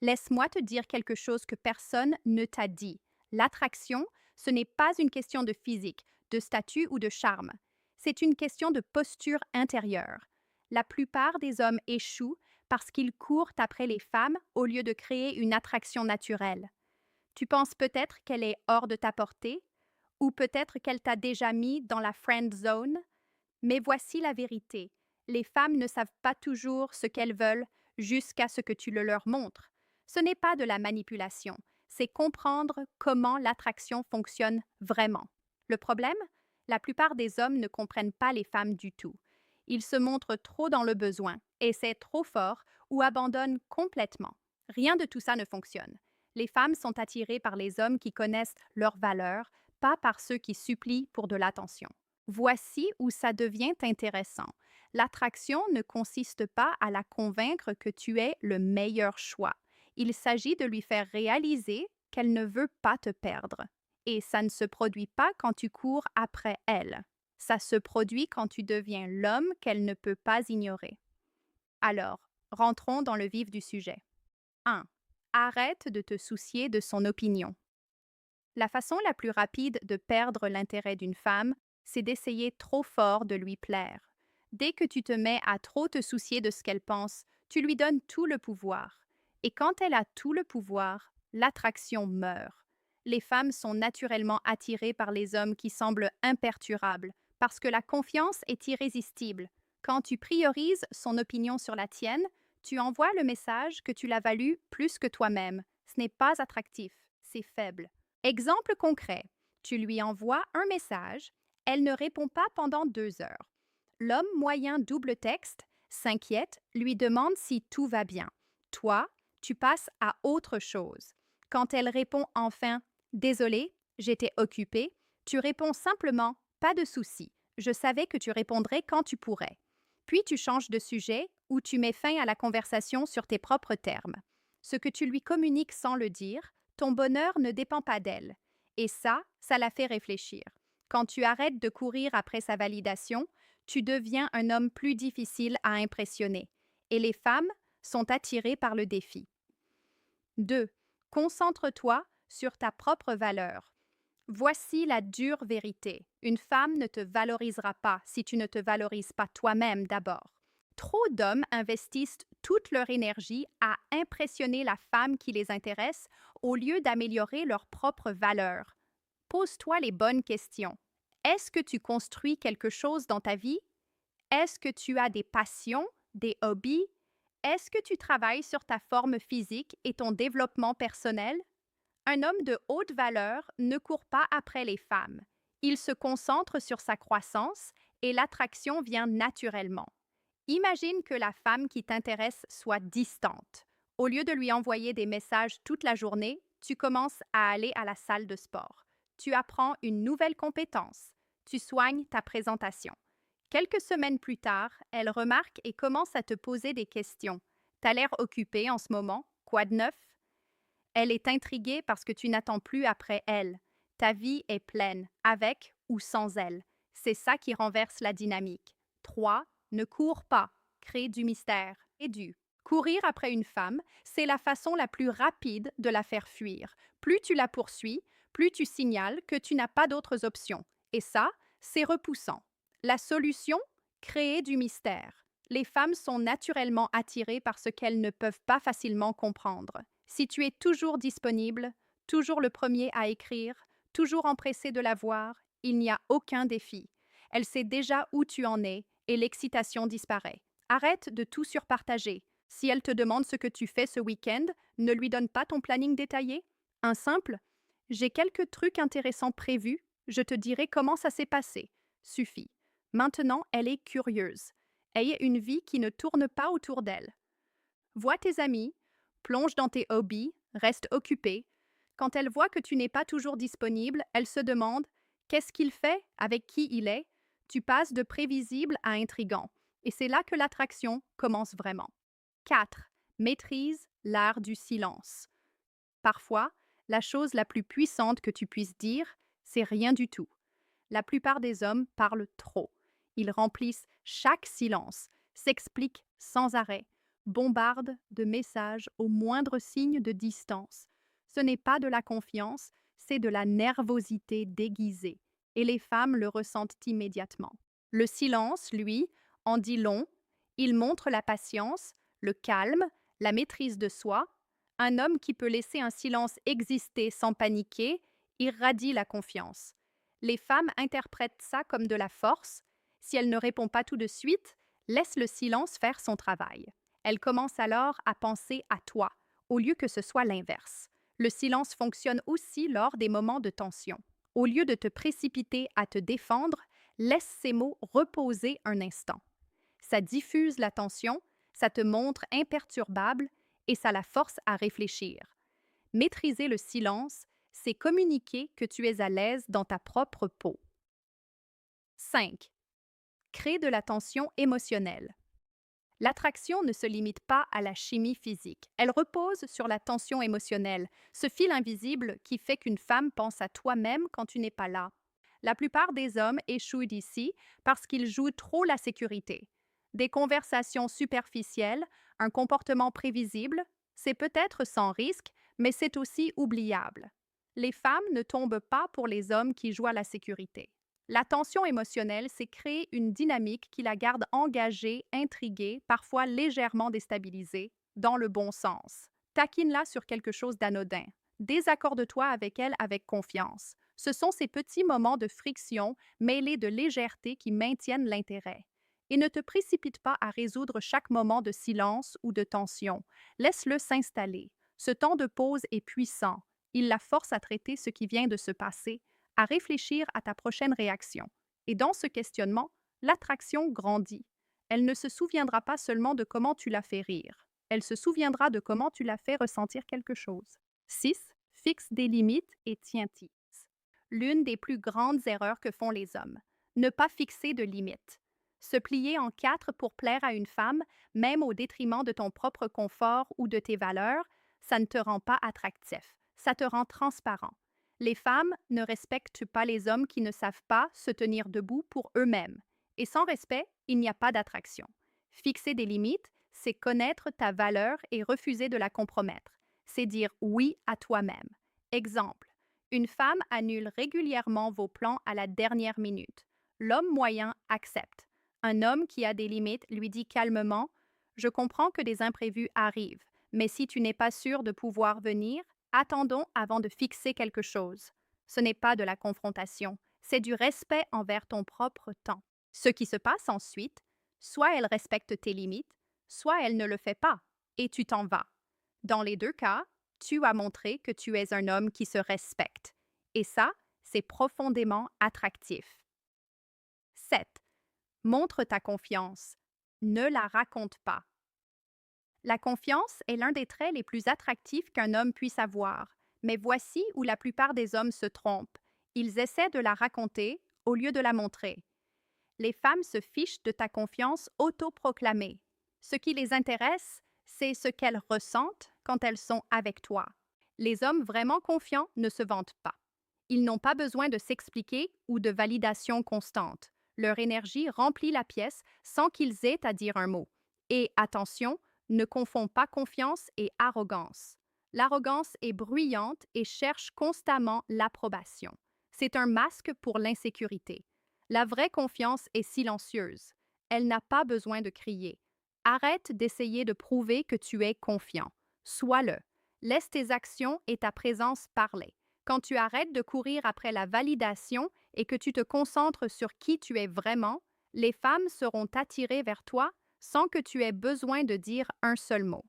Laisse-moi te dire quelque chose que personne ne t'a dit. L'attraction, ce n'est pas une question de physique, de statut ou de charme. C'est une question de posture intérieure. La plupart des hommes échouent parce qu'ils courent après les femmes au lieu de créer une attraction naturelle. Tu penses peut-être qu'elle est hors de ta portée, ou peut-être qu'elle t'a déjà mis dans la friend zone, mais voici la vérité. Les femmes ne savent pas toujours ce qu'elles veulent jusqu'à ce que tu le leur montres. Ce n'est pas de la manipulation, c'est comprendre comment l'attraction fonctionne vraiment. Le problème? La plupart des hommes ne comprennent pas les femmes du tout. Ils se montrent trop dans le besoin, essaient trop fort ou abandonnent complètement. Rien de tout ça ne fonctionne. Les femmes sont attirées par les hommes qui connaissent leurs valeurs, pas par ceux qui supplient pour de l'attention. Voici où ça devient intéressant. L'attraction ne consiste pas à la convaincre que tu es le meilleur choix. Il s'agit de lui faire réaliser qu'elle ne veut pas te perdre. Et ça ne se produit pas quand tu cours après elle. Ça se produit quand tu deviens l'homme qu'elle ne peut pas ignorer. Alors, rentrons dans le vif du sujet. 1. Arrête de te soucier de son opinion. La façon la plus rapide de perdre l'intérêt d'une femme, c'est d'essayer trop fort de lui plaire. Dès que tu te mets à trop te soucier de ce qu'elle pense, tu lui donnes tout le pouvoir. Et quand elle a tout le pouvoir, l'attraction meurt. Les femmes sont naturellement attirées par les hommes qui semblent imperturbables, parce que la confiance est irrésistible. Quand tu priorises son opinion sur la tienne, tu envoies le message que tu l'as valu plus que toi-même. Ce n'est pas attractif, c'est faible. Exemple concret, tu lui envoies un message, elle ne répond pas pendant 2 heures. L'homme moyen double texte s'inquiète, lui demande si tout va bien. Toi, tu passes à autre chose. Quand elle répond enfin «Désolé, j'étais occupée», tu réponds simplement «Pas de souci, je savais que tu répondrais quand tu pourrais». Puis tu changes de sujet ou tu mets fin à la conversation sur tes propres termes. Ce que tu lui communiques sans le dire, ton bonheur ne dépend pas d'elle. Et ça la fait réfléchir. Quand tu arrêtes de courir après sa validation, tu deviens un homme plus difficile à impressionner. Et les femmes sont attirées par le défi. 2. Concentre-toi sur ta propre valeur. Voici la dure vérité. Une femme ne te valorisera pas si tu ne te valorises pas toi-même d'abord. Trop d'hommes investissent toute leur énergie à impressionner la femme qui les intéresse au lieu d'améliorer leur propre valeur. Pose-toi les bonnes questions. Est-ce que tu construis quelque chose dans ta vie? Est-ce que tu as des passions, des hobbies? Est-ce que tu travailles sur ta forme physique et ton développement personnel? Un homme de haute valeur ne court pas après les femmes. Il se concentre sur sa croissance et l'attraction vient naturellement. Imagine que la femme qui t'intéresse soit distante. Au lieu de lui envoyer des messages toute la journée, tu commences à aller à la salle de sport. Tu apprends une nouvelle compétence. Tu soignes ta présentation. Quelques semaines plus tard, elle remarque et commence à te poser des questions. T'as l'air occupé en ce moment. Quoi de neuf? Elle est intriguée parce que tu n'attends plus après elle. Ta vie est pleine, avec ou sans elle. C'est ça qui renverse la dynamique. 3. Ne cours pas. Crée du mystère. Et du. Courir après une femme, c'est la façon la plus rapide de la faire fuir. Plus tu la poursuis, plus tu signales que tu n'as pas d'autres options. Et ça, c'est repoussant. La solution? Créer du mystère. Les femmes sont naturellement attirées par ce qu'elles ne peuvent pas facilement comprendre. Si tu es toujours disponible, toujours le premier à écrire, toujours empressé de la voir, il n'y a aucun défi. Elle sait déjà où tu en es et l'excitation disparaît. Arrête de tout surpartager. Si elle te demande ce que tu fais ce week-end, ne lui donne pas ton planning détaillé. Un simple «J'ai quelques trucs intéressants prévus, je te dirai comment ça s'est passé» suffit. Maintenant, elle est curieuse. Ayez une vie qui ne tourne pas autour d'elle. Vois tes amis, plonge dans tes hobbies, reste occupé. Quand elle voit que tu n'es pas toujours disponible, elle se demande qu'est-ce qu'il fait, avec qui il est. Tu passes de prévisible à intrigant. Et c'est là que l'attraction commence vraiment. 4. Maîtrise l'art du silence. Parfois, la chose la plus puissante que tu puisses dire, c'est rien du tout. La plupart des hommes parlent trop. Ils remplissent chaque silence, s'expliquent sans arrêt, bombarde de messages au moindre signe de distance. Ce n'est pas de la confiance, c'est de la nervosité déguisée, et les femmes le ressentent immédiatement. Le silence, lui, en dit long. Il montre la patience, le calme, la maîtrise de soi. Un homme qui peut laisser un silence exister sans paniquer irradie la confiance. Les femmes interprètent ça comme de la force. Si elle ne répond pas tout de suite, laisse le silence faire son travail. Elle commence alors à penser à toi, au lieu que ce soit l'inverse. Le silence fonctionne aussi lors des moments de tension. Au lieu de te précipiter à te défendre, laisse ces mots reposer un instant. Ça diffuse la tension, ça te montre imperturbable et ça la force à réfléchir. Maîtriser le silence, c'est communiquer que tu es à l'aise dans ta propre peau. 5. Crée de la tension émotionnelle. L'attraction ne se limite pas à la chimie physique. Elle repose sur la tension émotionnelle, ce fil invisible qui fait qu'une femme pense à toi-même quand tu n'es pas là. La plupart des hommes échouent ici parce qu'ils jouent trop la sécurité. Des conversations superficielles, un comportement prévisible, c'est peut-être sans risque, mais c'est aussi oubliable. Les femmes ne tombent pas pour les hommes qui jouent à la sécurité. La tension émotionnelle, c'est créer une dynamique qui la garde engagée, intriguée, parfois légèrement déstabilisée, dans le bon sens. Taquine-la sur quelque chose d'anodin. Désaccorde-toi avec elle avec confiance. Ce sont ces petits moments de friction mêlés de légèreté qui maintiennent l'intérêt. Et ne te précipite pas à résoudre chaque moment de silence ou de tension. Laisse-le s'installer. Ce temps de pause est puissant. Il la force à traiter ce qui vient de se passer, à réfléchir à ta prochaine réaction. Et dans ce questionnement, l'attraction grandit. Elle ne se souviendra pas seulement de comment tu l'as fait rire. Elle se souviendra de comment tu l'as fait ressentir quelque chose. 6. Fixe des limites et tiens-t'y. L'une des plus grandes erreurs que font les hommes. Ne pas fixer de limites. Se plier en quatre pour plaire à une femme, même au détriment de ton propre confort ou de tes valeurs, ça ne te rend pas attractif. Ça te rend transparent. Les femmes ne respectent pas les hommes qui ne savent pas se tenir debout pour eux-mêmes. Et sans respect, il n'y a pas d'attraction. Fixer des limites, c'est connaître ta valeur et refuser de la compromettre. C'est dire oui à toi-même. Exemple, une femme annule régulièrement vos plans à la dernière minute. L'homme moyen accepte. Un homme qui a des limites lui dit calmement: Je comprends que des imprévus arrivent, mais si tu n'es pas sûr de pouvoir venir, attendons avant de fixer quelque chose. Ce n'est pas de la confrontation, c'est du respect envers ton propre temps. Ce qui se passe ensuite, soit elle respecte tes limites, soit elle ne le fait pas, et tu t'en vas. Dans les deux cas, tu as montré que tu es un homme qui se respecte. Et ça, c'est profondément attractif. 7. Montre ta confiance. Ne la raconte pas. La confiance est l'un des traits les plus attractifs qu'un homme puisse avoir. Mais voici où la plupart des hommes se trompent. Ils essaient de la raconter au lieu de la montrer. Les femmes se fichent de ta confiance autoproclamée. Ce qui les intéresse, c'est ce qu'elles ressentent quand elles sont avec toi. Les hommes vraiment confiants ne se vantent pas. Ils n'ont pas besoin de s'expliquer ou de validation constante. Leur énergie remplit la pièce sans qu'ils aient à dire un mot. Et attention, ne confonds pas confiance et arrogance. L'arrogance est bruyante et cherche constamment l'approbation. C'est un masque pour l'insécurité. La vraie confiance est silencieuse. Elle n'a pas besoin de crier. Arrête d'essayer de prouver que tu es confiant. Sois-le. Laisse tes actions et ta présence parler. Quand tu arrêtes de courir après la validation et que tu te concentres sur qui tu es vraiment, les femmes seront attirées vers toi sans que tu aies besoin de dire un seul mot.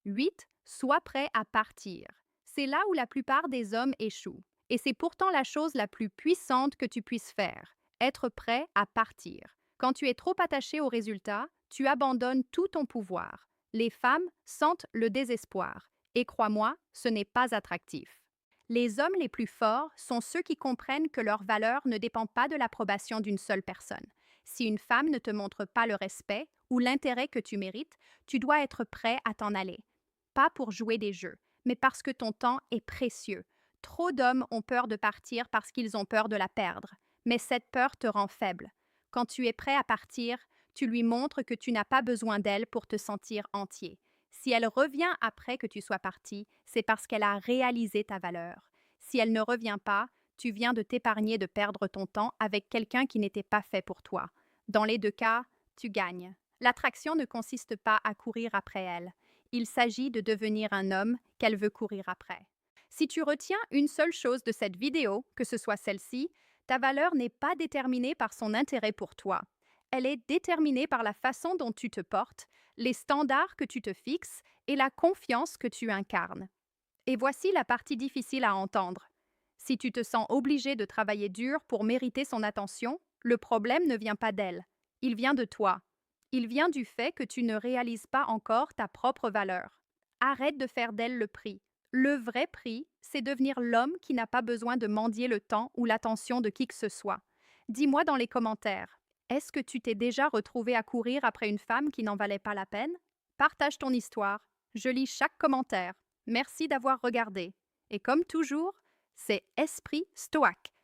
8. Sois prêt à partir. C'est là où la plupart des hommes échouent. Et c'est pourtant la chose la plus puissante que tu puisses faire, être prêt à partir. Quand tu es trop attaché au résultat, tu abandonnes tout ton pouvoir. Les femmes sentent le désespoir. Et crois-moi, ce n'est pas attractif. Les hommes les plus forts sont ceux qui comprennent que leur valeur ne dépend pas de l'approbation d'une seule personne. Si une femme ne te montre pas le respect ou l'intérêt que tu mérites, tu dois être prêt à t'en aller. Pas pour jouer des jeux, mais parce que ton temps est précieux. Trop d'hommes ont peur de partir parce qu'ils ont peur de la perdre, mais cette peur te rend faible. Quand tu es prêt à partir, Tu lui montres que tu n'as pas besoin d'elle pour te sentir entier. Si elle revient après que tu sois parti, c'est parce qu'elle a réalisé ta valeur. Si elle ne revient pas, tu viens de t'épargner de perdre ton temps avec quelqu'un qui n'était pas fait pour toi. Dans les deux cas, tu gagnes. L'attraction ne consiste pas à courir après elle. Il s'agit de devenir un homme qu'elle veut courir après. Si tu retiens une seule chose de cette vidéo, que ce soit celle-ci, ta valeur n'est pas déterminée par son intérêt pour toi. Elle est déterminée par la façon dont tu te portes, les standards que tu te fixes et la confiance que tu incarnes. Et voici la partie difficile à entendre. Si tu te sens obligé de travailler dur pour mériter son attention, le problème ne vient pas d'elle. Il vient de toi. Il vient du fait que tu ne réalises pas encore ta propre valeur. Arrête de faire d'elle le prix. Le vrai prix, c'est devenir l'homme qui n'a pas besoin de mendier le temps ou l'attention de qui que ce soit. Dis-moi dans les commentaires, est-ce que tu t'es déjà retrouvé à courir après une femme qui n'en valait pas la peine? Partage ton histoire. Je lis chaque commentaire. Merci d'avoir regardé. Et comme toujours, c'est Esprit Stoique.